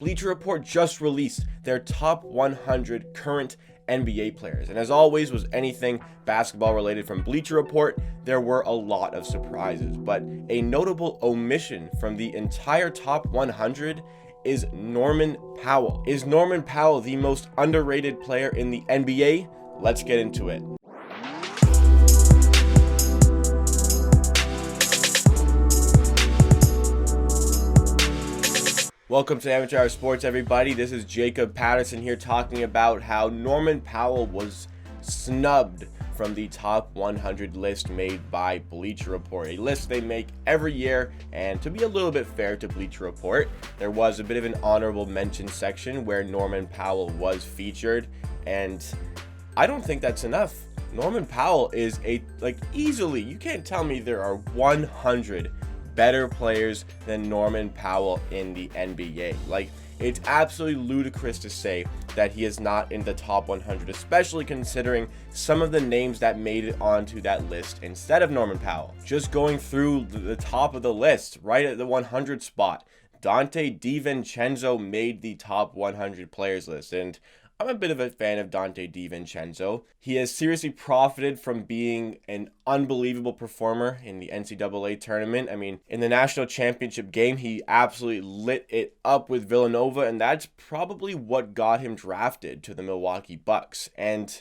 Bleacher Report just released their top 100 current NBA players, and as always was anything basketball related from Bleacher Report, there were a lot of surprises, but a notable omission from the entire top 100 is Norman Powell. Is Norman Powell the most underrated player in the NBA? Let's get into it. Welcome to Amateur Hour Sports, everybody. This is Jacob Patterson here talking about how Norman Powell was snubbed from the top 100 list made by Bleacher Report, a list they make every year. And to be a little bit fair to Bleacher Report, there was a bit of an honorable mention section where Norman Powell was featured, and I don't think that's enough. Norman Powell is easily, you can't tell me there are 100 better players than Norman Powell in the NBA. It's absolutely ludicrous to say that he is not in the top 100, especially considering some of the names that made it onto that list instead of Norman Powell. Just going through the top of the list, right at the 100 spot, Donte DiVincenzo made the top 100 players list, and I'm a bit of a fan of Donte DiVincenzo. He has seriously profited from being an unbelievable performer in the NCAA tournament. I mean, in the national championship game, he absolutely lit it up with Villanova, and that's probably what got him drafted to the Milwaukee Bucks. And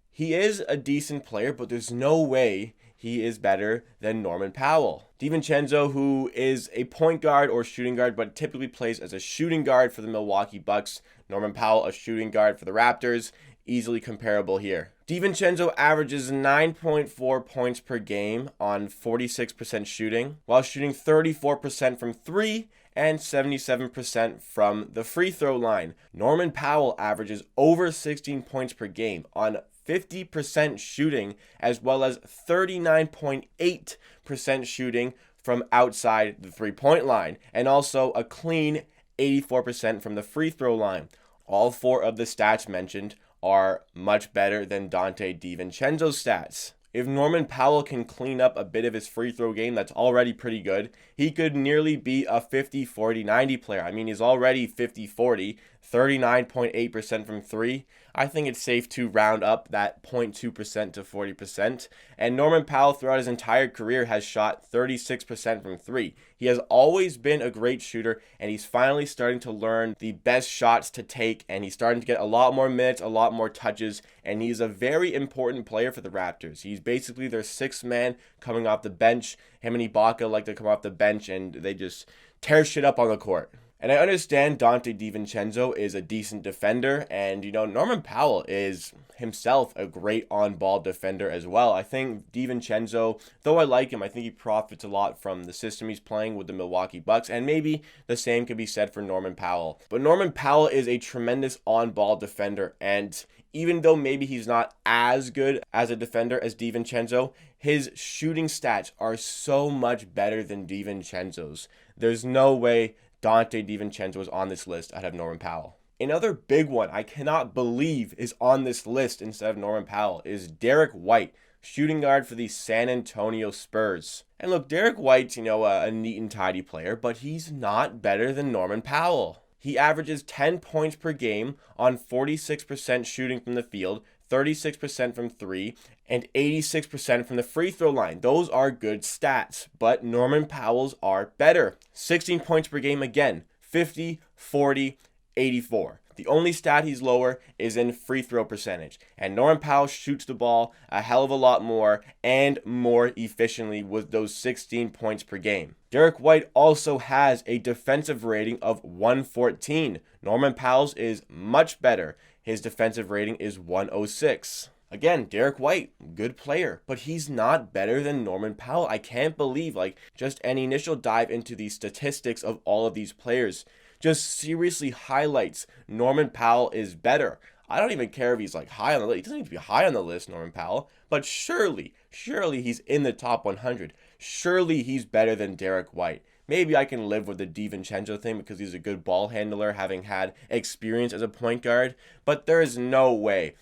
he is a decent player, but there's no way he is better than Norman Powell. DiVincenzo, who is a point guard or shooting guard, but typically plays as a shooting guard for the Milwaukee Bucks. Norman Powell, a shooting guard for the Raptors. Easily comparable here. DiVincenzo averages 9.4 points per game on 46% shooting, while shooting 34% from three and 77% from the free throw line. Norman Powell averages over 16 points per game on 50% shooting, as well as 39.8% shooting from outside the three-point line, and also a clean 84% from the free throw line. All four of the stats mentioned are much better than Donte DiVincenzo's stats. If Norman Powell can clean up a bit of his free throw game, that's already pretty good. He could nearly be a 50-40-90 player. I mean, he's already 50-40, 39.8% from three. I think it's safe to round up that 0.2% to 40%. And Norman Powell throughout his entire career has shot 36% from three. He has always been a great shooter, and he's finally starting to learn the best shots to take, and he's starting to get a lot more minutes, a lot more touches, and he's a very important player for the Raptors. He's basically their sixth man coming off the bench. Him and Ibaka like to come off the bench, and they just tear shit up on the court. And I understand Donte DiVincenzo is a decent defender, and Norman Powell is himself a great on-ball defender as well. I think DiVincenzo, though I like him, I think he profits a lot from the system he's playing with the Milwaukee Bucks, and maybe the same could be said for Norman Powell. But Norman Powell is a tremendous on-ball defender, and even though maybe he's not as good as a defender as DiVincenzo, his shooting stats are so much better than DiVincenzo's. There's no way Donte DiVincenzo is on this list out of Norman Powell. Another big one I cannot believe is on this list instead of Norman Powell is Derek White, shooting guard for the San Antonio Spurs. And look, Derek White's, a neat and tidy player, but he's not better than Norman Powell. He averages 10 points per game on 46% shooting from the field, 36% from three, and 86% from the free throw line. Those are good stats, but Norman Powell's are better. 16 points per game again, 50, 40, 84. The only stat he's lower is in free throw percentage, and Norman Powell shoots the ball a hell of a lot more and more efficiently with those 16 points per game. Derek White also has a defensive rating of 114. Norman Powell's is much better. His defensive rating is 106. Again, Derek White, good player, but he's not better than Norman Powell. I can't believe, just an initial dive into the statistics of all of these players just seriously highlights Norman Powell is better. I don't even care if he's high on the list. He doesn't need to be high on the list, Norman Powell, but surely he's in the top 100. Surely he's better than Derek White. Maybe I can live with the DiVincenzo thing because he's a good ball handler, having had experience as a point guard, but there's no way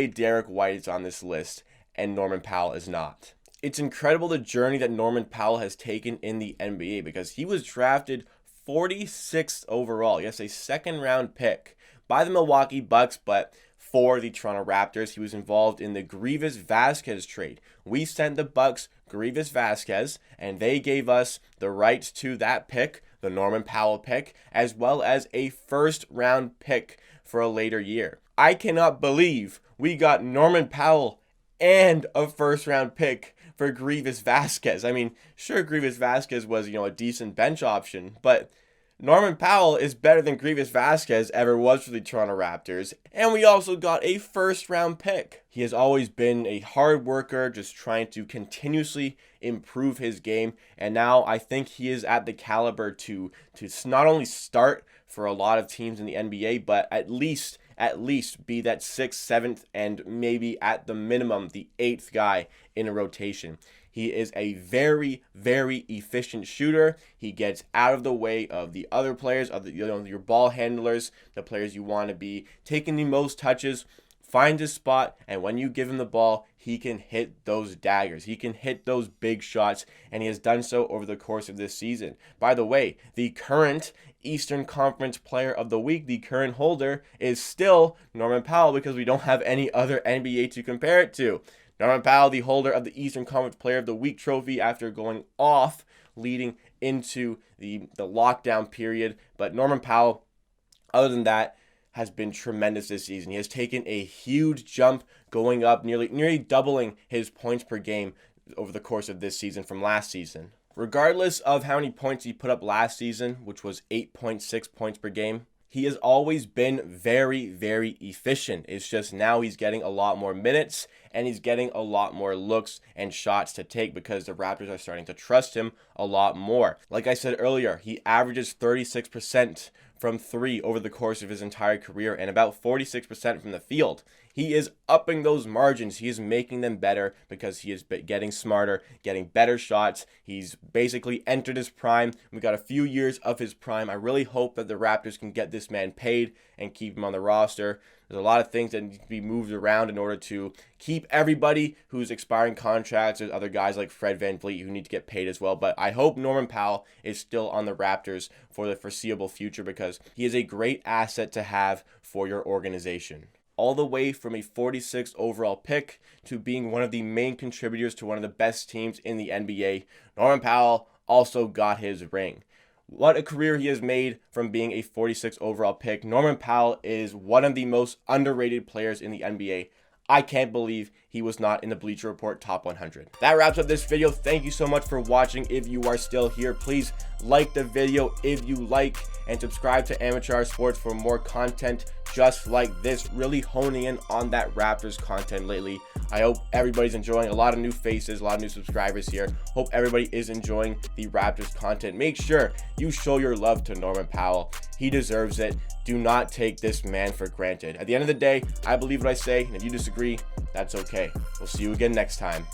Derek White is on this list and Norman Powell is not. It's incredible the journey that Norman Powell has taken in the NBA because he was drafted 46th overall. Yes, a second round pick by the Milwaukee Bucks, but for the Toronto Raptors. He was involved in the Grievous Vasquez trade. We sent the Bucks Grievous Vasquez, and they gave us the rights to that pick, the Norman Powell pick, as well as a first round pick for a later year. I cannot believe we got Norman Powell and a first round pick for Grievous Vasquez. I mean, sure, Grievous Vasquez was, a decent bench option, but Norman Powell is better than Grievous Vasquez ever was for the Toronto Raptors, and we also got a first round pick. He has always been a hard worker, just trying to continuously improve his game, and now I think he is at the caliber to not only start for a lot of teams in the NBA, but at least be that 6th, 7th, and maybe at the minimum the 8th guy in a rotation. He is a very, very efficient shooter. He gets out of the way of the other players, of your ball handlers, the players you want to be, taking the most touches, finds his spot, and when you give him the ball, he can hit those daggers. He can hit those big shots, and he has done so over the course of this season. By the way, the current Eastern Conference Player of the Week, the current holder, is still Norman Powell because we don't have any other NBA to compare it to. Norman Powell, the holder of the Eastern Conference Player of the Week trophy after going off leading into the lockdown period. But Norman Powell, other than that, has been tremendous this season. He has taken a huge jump, going up nearly doubling his points per game over the course of this season from last season. Regardless of how many points he put up last season, which was 8.6 points per game, he has always been very, very efficient. It's just now he's getting a lot more minutes and he's getting a lot more looks and shots to take because the Raptors are starting to trust him a lot more. Like I said earlier, he averages 36% from 3 over the course of his entire career and about 46% from the field. He is upping those margins. He is making them better because he is getting smarter, getting better shots. He's basically entered his prime. We've got a few years of his prime. I really hope that the Raptors can get this man paid and keep him on the roster. There's a lot of things that need to be moved around in order to keep everybody who's expiring contracts. There's other guys like Fred VanVleet who need to get paid as well. But I hope Norman Powell is still on the Raptors for the foreseeable future because he is a great asset to have for your organization. All the way from a 46th overall pick to being one of the main contributors to one of the best teams in the NBA, Norman Powell also got his ring. What a career he has made from being a 46th overall pick. Norman Powell is one of the most underrated players in the NBA. I can't believe he was not in the Bleacher Report Top 100. That wraps up this video. Thank you so much for watching. If you are still here, please like the video if you like and subscribe to Amateur Sports for more content just like this, really honing in on that Raptors content lately. I hope everybody's enjoying. A lot of new faces, a lot of new subscribers here. Hope everybody is enjoying the Raptors content. Make sure you show your love to Norman Powell. He deserves it. Do not take this man for granted. At the end of the day, I believe what I say, and if you disagree, that's okay. We'll see you again next time.